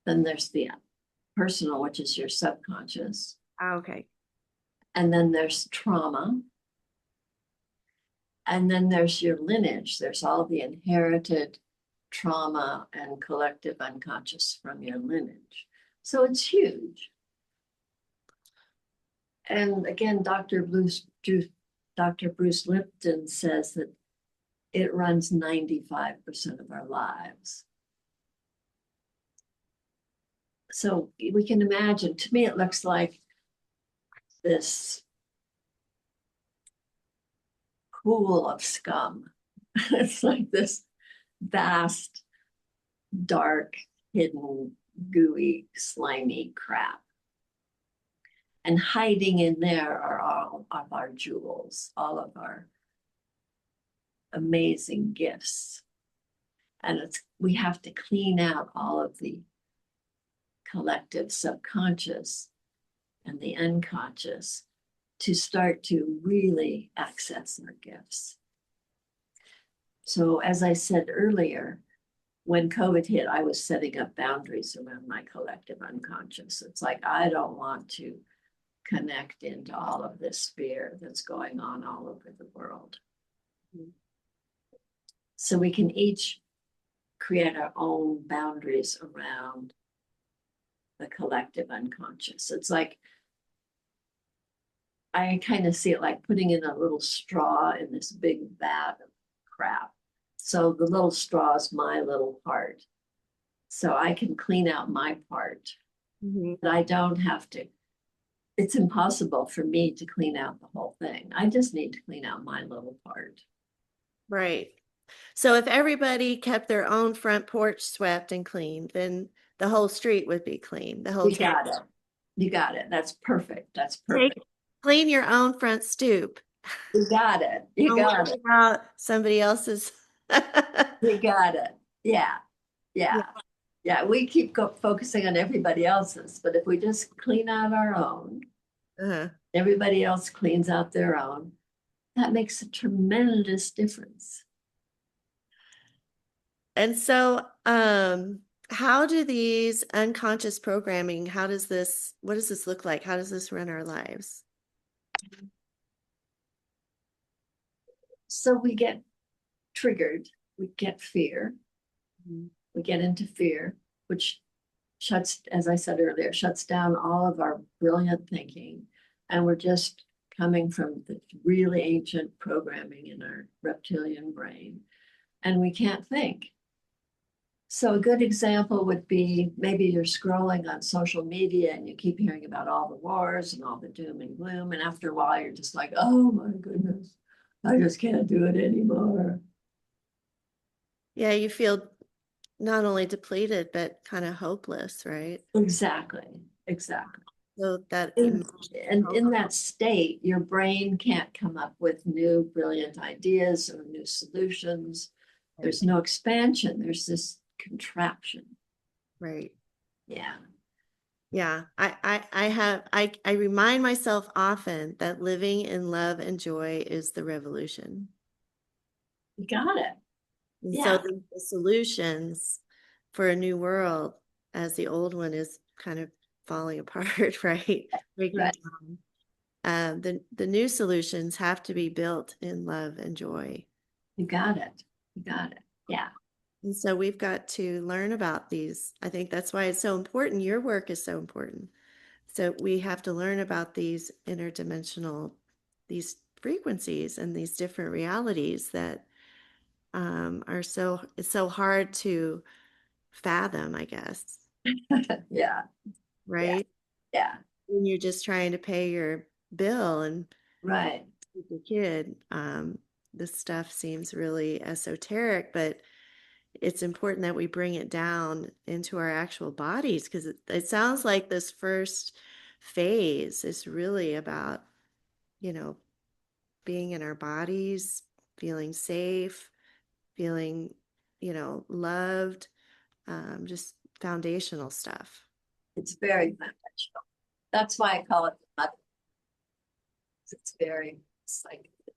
Speaker 2: Then there's the personal, which is your subconscious.
Speaker 1: Okay.
Speaker 2: And then there's trauma. And then there's your lineage. There's all the inherited trauma and collective unconscious from your lineage. So it's huge. And again, Dr. Bruce Lipton says that it runs 95% of our lives. So we can imagine, to me, it looks like this pool of scum. It's like this vast, dark, hidden, gooey, slimy crap. And hiding in there are all of our jewels, all of our amazing gifts. And we have to clean out all of the collective subconscious and the unconscious to start to really access our gifts. So, as I said earlier, when COVID hit, I was setting up boundaries around my collective unconscious. It's like, I don't want to connect into all of this fear that's going on all over the world. So we can each create our own boundaries around the collective unconscious. It's like, I kind of see it like putting in a little straw in this big vat of crap. So the little straw is my little part. So I can clean out my part. But I don't have to, it's impossible for me to clean out the whole thing. I just need to clean out my little part.
Speaker 1: Right. So if everybody kept their own front porch swept and cleaned, then the whole street would be clean. The whole
Speaker 2: You
Speaker 1: town.
Speaker 2: got it. You got it. That's perfect. That's
Speaker 1: Take,
Speaker 2: perfect.
Speaker 1: clean your own front stoop.
Speaker 2: You got it. You
Speaker 1: Don't
Speaker 2: got
Speaker 1: worry
Speaker 2: it.
Speaker 1: about somebody else's.
Speaker 2: You got it. Yeah.
Speaker 1: Yeah.
Speaker 2: Yeah. Yeah. We keep focusing on everybody else's, but if we just clean out our own,
Speaker 1: Uh-huh.
Speaker 2: everybody else cleans out their own, that makes a tremendous difference.
Speaker 1: And so, how do these unconscious programming, what does this look like? How does this run our lives?
Speaker 2: So we get triggered, we get fear, we get into fear, which shuts, as I said earlier, shuts down all of our brilliant thinking. And we're just coming from the really ancient programming in our reptilian brain, and we can't think. So a good example would be maybe you're scrolling on social media and you keep hearing about all the wars and all the doom and gloom. And after a while, you're just like, oh my goodness, I just can't do it anymore.
Speaker 1: Yeah, you feel not only depleted, but kind of hopeless, right?
Speaker 2: Exactly, exactly.
Speaker 1: So that
Speaker 2: And
Speaker 1: emotional,
Speaker 2: in that state, your brain can't come up with new brilliant ideas or new solutions.
Speaker 1: right,
Speaker 2: There's no expansion, there's this contraption.
Speaker 1: right.
Speaker 2: Yeah,
Speaker 1: Yeah, I remind myself often that living in love and joy is the revolution.
Speaker 2: you got it.
Speaker 1: And so
Speaker 2: Yeah,
Speaker 1: the solutions for a new world as the old one is kind of falling apart, right? Breaking
Speaker 2: right.
Speaker 1: down. The new solutions have to be built in love and joy.
Speaker 2: You got it. You got it. Yeah.
Speaker 1: And so we've got to learn about these. I think that's why it's so important. Your work is so important. So we have to learn about these interdimensional, these frequencies and these different realities that are so, it's so hard to fathom, I guess,
Speaker 2: Yeah, yeah,
Speaker 1: right?
Speaker 2: yeah,
Speaker 1: When you're just trying to pay your bill and
Speaker 2: right.
Speaker 1: keep your kid, this stuff seems really esoteric, but it's important that we bring it down into our actual bodies because it sounds like this first phase is really about, you know, being in our bodies, feeling safe, feeling, loved, just foundational stuff.
Speaker 2: It's very foundational. That's why I call it the mother. It's like the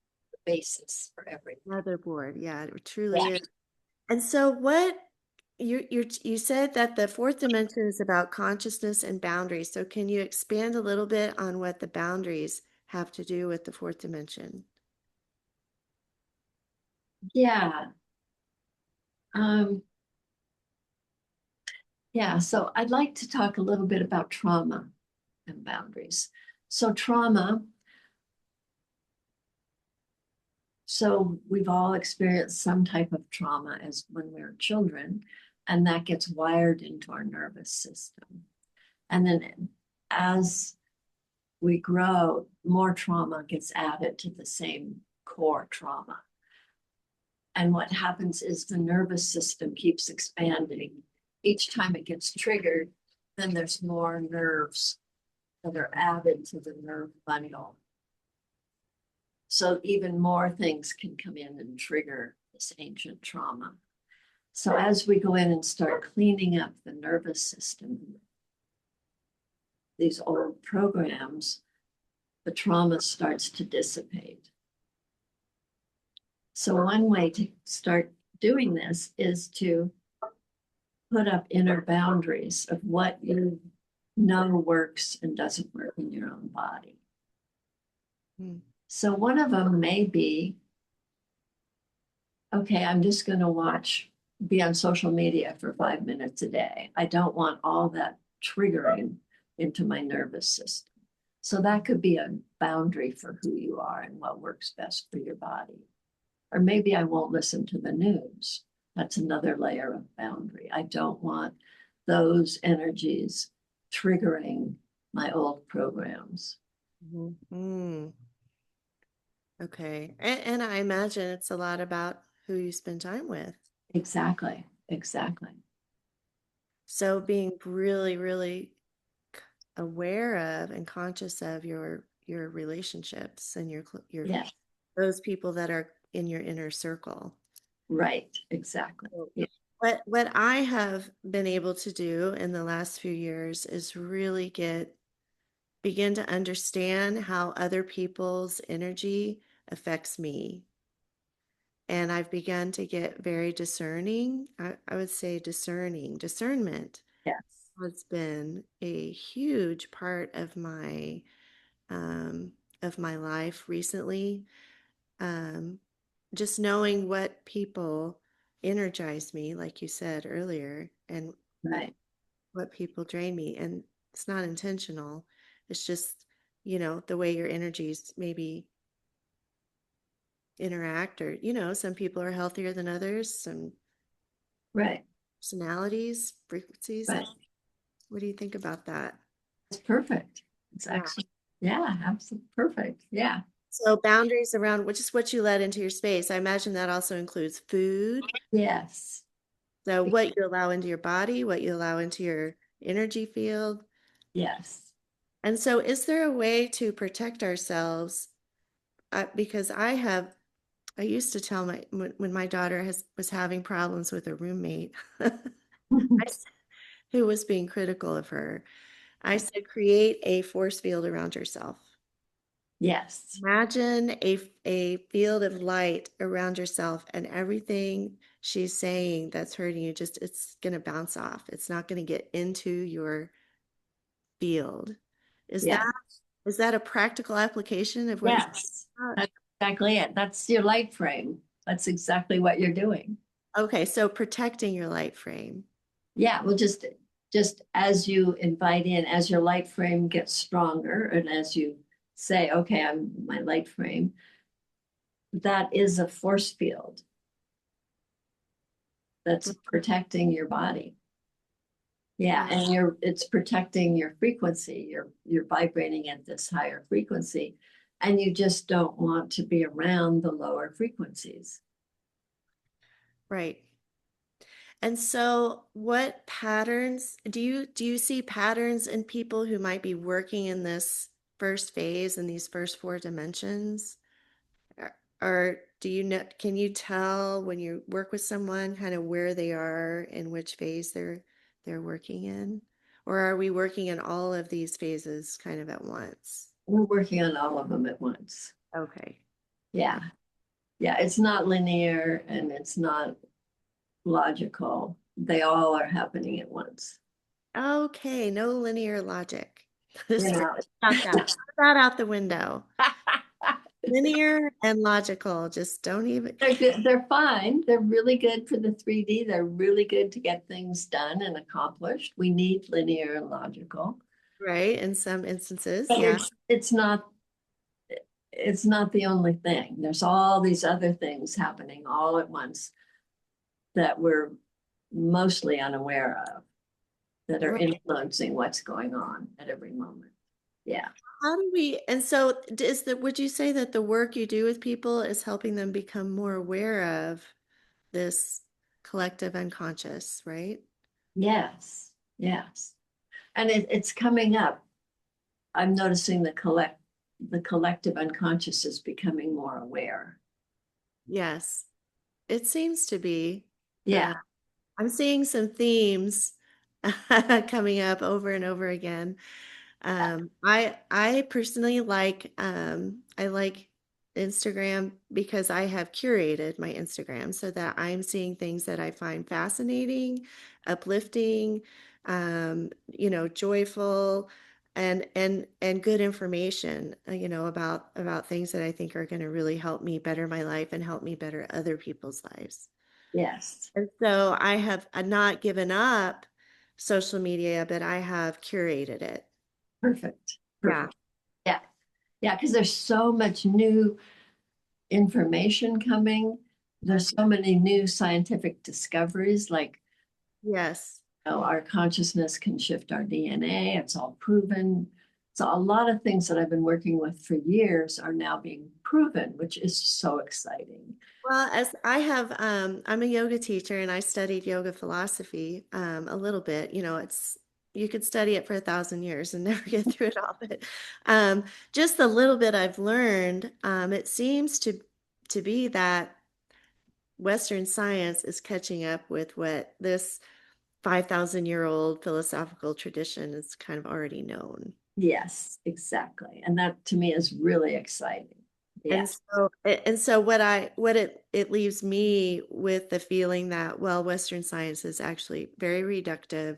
Speaker 2: basis for everything.
Speaker 1: Motherboard, yeah, it truly
Speaker 2: Yeah.
Speaker 1: is. And so what you said that the fourth dimension is about consciousness and boundaries. So can you expand a little bit on what the boundaries have to do with the fourth dimension?
Speaker 2: Yeah. Um, yeah. So I'd like to talk a little bit about trauma and boundaries. So trauma, so we've all experienced some type of trauma as when we were children, and that gets wired into our nervous system. And then as we grow, more trauma gets added to the same core trauma. And what happens is the nervous system keeps expanding. Each time it gets triggered, then there's more nerves that are added to the nerve bundle. So even more things can come in and trigger this ancient trauma. So as we go in and start cleaning up the nervous system, these old programs, the trauma starts to dissipate. So one way to start doing this is to put up inner boundaries of what you know works and doesn't work in your own body.
Speaker 1: Hmm.
Speaker 2: So one of them may be, okay, I'm just going to be on social media for 5 minutes a day. I don't want all that triggering into my nervous system. So that could be a boundary for who you are and what works best for your body. Or maybe I won't listen to the news. That's another layer of boundary. I don't want those energies triggering my old programs.
Speaker 1: Mm-hmm. Okay. And I imagine it's a lot about who you spend time with.
Speaker 2: Exactly, exactly.
Speaker 1: So being really, really aware of and conscious of your relationships and your
Speaker 2: Yeah,
Speaker 1: those people that are in your inner circle.
Speaker 2: right, exactly.
Speaker 1: So
Speaker 2: Yeah,
Speaker 1: what I have been able to do in the last few years is really begin to understand how other people's energy affects me. And I've begun to get very discerning. I would say discernment
Speaker 2: yes,
Speaker 1: has been a huge part of my life recently. Um, just knowing what people energize me, like you said earlier, and
Speaker 2: right.
Speaker 1: what people drain me. And it's not intentional. It's just, the way your energies maybe interact, or, some people are healthier than others, some
Speaker 2: Right,
Speaker 1: personalities, frequencies.
Speaker 2: right.
Speaker 1: What do you think about that?
Speaker 2: It's perfect. It's
Speaker 1: Yeah.
Speaker 2: actually, yeah, absolutely perfect. Yeah,
Speaker 1: So boundaries around which is what you let into your space. I imagine that also includes food.
Speaker 2: yes,
Speaker 1: So what you allow into your body, what you allow into your energy field.
Speaker 2: yes.
Speaker 1: And so is there a way to protect ourselves? Because I used to tell when my daughter was having problems with a roommate who was being critical of her, I said, create a force field around yourself.
Speaker 2: Yes,
Speaker 1: Imagine a field of light around yourself, and everything she's saying that's hurting you, just it's going to bounce off. It's not going to get into your field. Is that
Speaker 2: yeah,
Speaker 1: is that a practical application of what you're
Speaker 2: yes.
Speaker 1: talking
Speaker 2: That's exactly it. That's your light frame. That's exactly what you're doing.
Speaker 1: about? Okay, so protecting your light frame.
Speaker 2: Yeah, well, just just as you invite in, as your light frame gets stronger, and as you say, okay, I'm my light frame, that is a force field that's protecting your body. Yeah,
Speaker 1: Right.
Speaker 2: and it's protecting your frequency. You're vibrating at this higher frequency, and you just don't want to be around the lower frequencies.
Speaker 1: Right. And so what patterns do you see patterns in people who might be working in this first phase in these first four dimensions? Or do you know, can you tell when you work with someone kind of where they are in which phase they're working in? Or are we working in all of these phases kind of at once?
Speaker 2: We're working on all of them at once.
Speaker 1: Okay.
Speaker 2: Yeah. Yeah, it's not linear and it's not logical. They all are happening at once.
Speaker 1: Okay, no linear logic.
Speaker 2: You
Speaker 1: Just
Speaker 2: know,
Speaker 1: forget that. Throw that out the window. Linear and logical, just don't even,
Speaker 2: they're good. They're fine. They're really good for the 3D. They're really good to get things done and accomplished. We need linear and logical.
Speaker 1: right? In some instances,
Speaker 2: But
Speaker 1: yeah.
Speaker 2: it's not the only thing. There's all these other things happening all at once that we're mostly unaware of that are
Speaker 1: Right.
Speaker 2: influencing what's going on at every moment. Yeah.
Speaker 1: How do we, and so would you say that the work you do with people is helping them become more aware of this collective unconscious, right?
Speaker 2: Yes. Yes. And it's coming up. I'm noticing the collective unconscious is becoming more aware.
Speaker 1: Yes, it seems to be.
Speaker 2: Yeah.
Speaker 1: I'm seeing some themes coming up over and over again. I personally I like Instagram because I have curated my Instagram so that I'm seeing things that I find fascinating, uplifting, joyful and good information, about things that I think are going to really help me better my life and help me better other people's lives.
Speaker 2: Yes.
Speaker 1: And so I have not given up social media, but I have curated it.
Speaker 2: Perfect.
Speaker 1: Yeah.
Speaker 2: Perfect. Yeah. Yeah. Because there's so much new information coming. There's so many new scientific discoveries, like
Speaker 1: Yes.
Speaker 2: our consciousness can shift our DNA. It's all proven. So a lot of things that I've been working with for years are now being proven, which is so exciting.
Speaker 1: Well, as I have, I'm a yoga teacher and I studied yoga philosophy a little bit. You could study it for 1,000 years and never get through it all. But just the little bit I've learned, it seems to be that Western science is catching up with what this 5,000-year-old philosophical tradition is kind of already known.
Speaker 2: Yes, exactly. And that to me is really exciting. Yeah,
Speaker 1: And so what it leaves me with the feeling that, well, Western science is actually very reductive,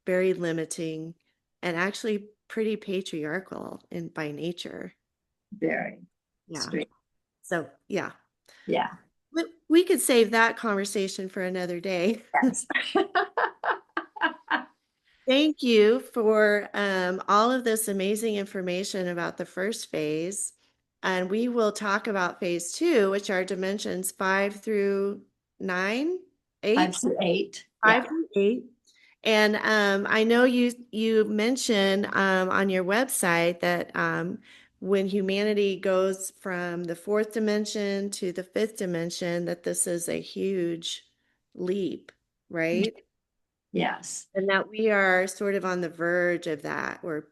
Speaker 1: very limiting, and actually pretty patriarchal in by nature.
Speaker 2: very
Speaker 1: Yeah.
Speaker 2: straight.
Speaker 1: So yeah.
Speaker 2: Yeah.
Speaker 1: We could save that conversation for another day.
Speaker 2: Yes.
Speaker 1: Thank you for all of this amazing information about the first phase. And we will talk about phase two, which are dimensions 5 through 9,
Speaker 2: Five
Speaker 1: 8,
Speaker 2: through eight. Yeah.
Speaker 1: 5 through 8. And I know you mentioned on your website that when humanity goes from the fourth dimension to the fifth dimension, that this is a huge leap, right?
Speaker 2: Yes.
Speaker 1: And that we are sort of on the verge of that or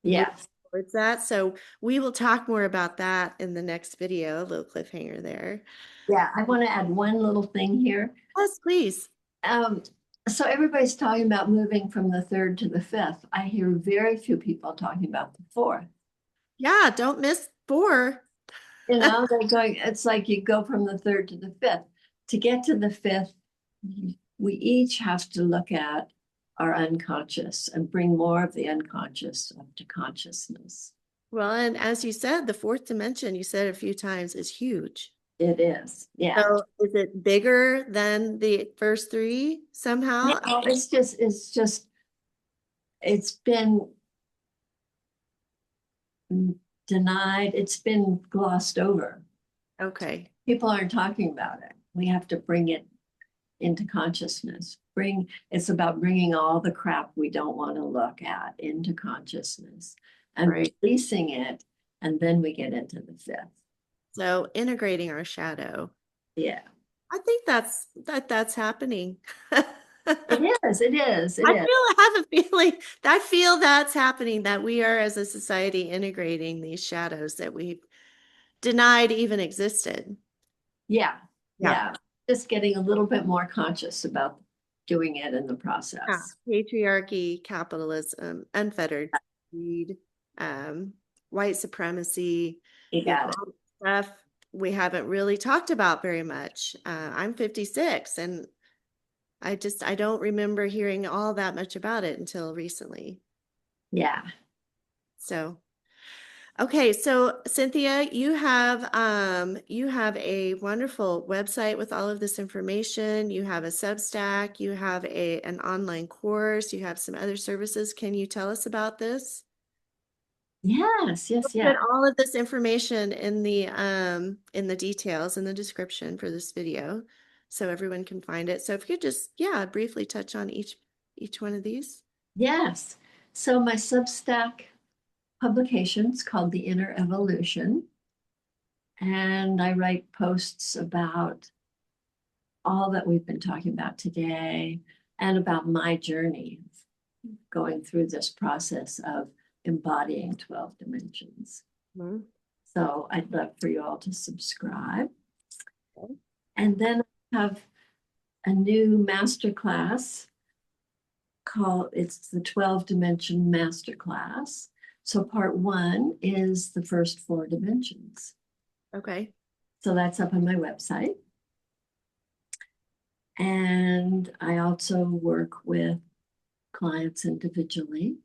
Speaker 1: moving
Speaker 2: Yes.
Speaker 1: towards that. So we will talk more about that in the next video, a little cliffhanger there.
Speaker 2: Yeah. I want to add one little thing here.
Speaker 1: Yes, please.
Speaker 2: Um, so everybody's talking about moving from the third to the fifth. I hear very few people talking about the fourth.
Speaker 1: Yeah, don't miss 4.
Speaker 2: They're going, it's like you go from the third to the fifth. To get to the fifth, we each have to look at our unconscious and bring more of the unconscious up to consciousness.
Speaker 1: Well, and as you said, the fourth dimension, you said a few times, is huge.
Speaker 2: It is. Yeah.
Speaker 1: So is it bigger than the first 3 somehow?
Speaker 2: No, it's just it's been denied, it's been glossed over.
Speaker 1: Okay,
Speaker 2: People aren't talking about it. We have to bring it into consciousness. It's about bringing all the crap we don't want to look at into consciousness and
Speaker 1: right.
Speaker 2: releasing it, and then we get into the fifth.
Speaker 1: So integrating our shadow.
Speaker 2: Yeah.
Speaker 1: I think that's happening.
Speaker 2: It is, it is, it is.
Speaker 1: I have a feeling I feel that's happening, that we are as a society integrating these shadows that we've denied even existed.
Speaker 2: Yeah,
Speaker 1: Yeah.
Speaker 2: yeah. Just getting a little bit more conscious about doing it in the
Speaker 1: Yeah.
Speaker 2: process.
Speaker 1: Patriarchy, capitalism, unfettered greed, um, white supremacy,
Speaker 2: You got it.
Speaker 1: all the stuff we haven't really talked about very much. I'm 56 and I don't remember hearing all that much about it until recently.
Speaker 2: Yeah.
Speaker 1: So, okay, so Cynthia, you have a wonderful website with all of this information. You have a Substack, you have an online course, you have some other services. Can you tell us about this?
Speaker 2: Yes,
Speaker 1: We'll
Speaker 2: yes,
Speaker 1: put
Speaker 2: yeah.
Speaker 1: all of this information in the details in the description for this video so everyone can find it. So if you could just, yeah, briefly touch on each one of these.
Speaker 2: Yes. So my Substack publication's called The Inner Evolution, and I write posts about all that we've been talking about today and about my journey going through this process of embodying 12 dimensions.
Speaker 1: Mhm.
Speaker 2: So I'd love for you all to subscribe.
Speaker 1: Okay.
Speaker 2: And then I have a new masterclass called, it's the 12 dimension masterclass. So part one is the first four dimensions.
Speaker 1: Okay.
Speaker 2: So that's up on my website. And I also work with clients individually.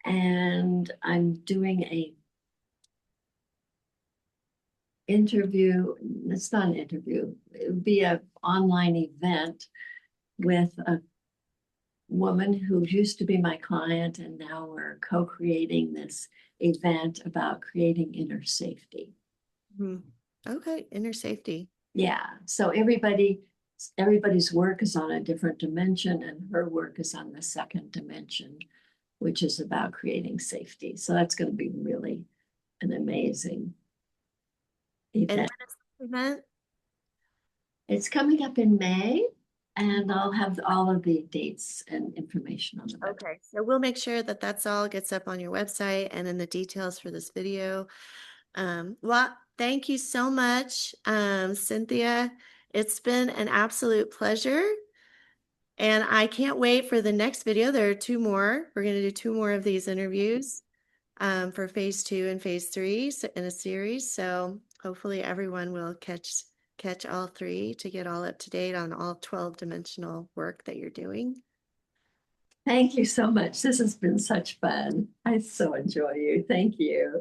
Speaker 2: And I'm doing a interview. It's not an interview. It would be an online event with a woman who used to be my client, and now we're co-creating this event about creating inner safety.
Speaker 1: Mhm. Okay, inner safety.
Speaker 2: Yeah, so everybody's work is on a different dimension, and her work is on the second dimension, which is about creating safety. So that's going to be really an amazing
Speaker 1: And
Speaker 2: event.
Speaker 1: when is the event?
Speaker 2: It's coming up in May, and I'll have all of the dates and information on the web.
Speaker 1: Okay, so we'll make sure that that's all gets up on your website and in the details for this video. Well, thank you so much, Cynthia. It's been an absolute pleasure. And I can't wait for the next video. There are two more. We're going to do two more of these interviews for phase two and phase three in a series. So hopefully everyone will catch all three to get all up to date on all 12 dimensional work that you're doing.
Speaker 2: Thank you so much. This has been such fun. I so enjoy you. Thank you.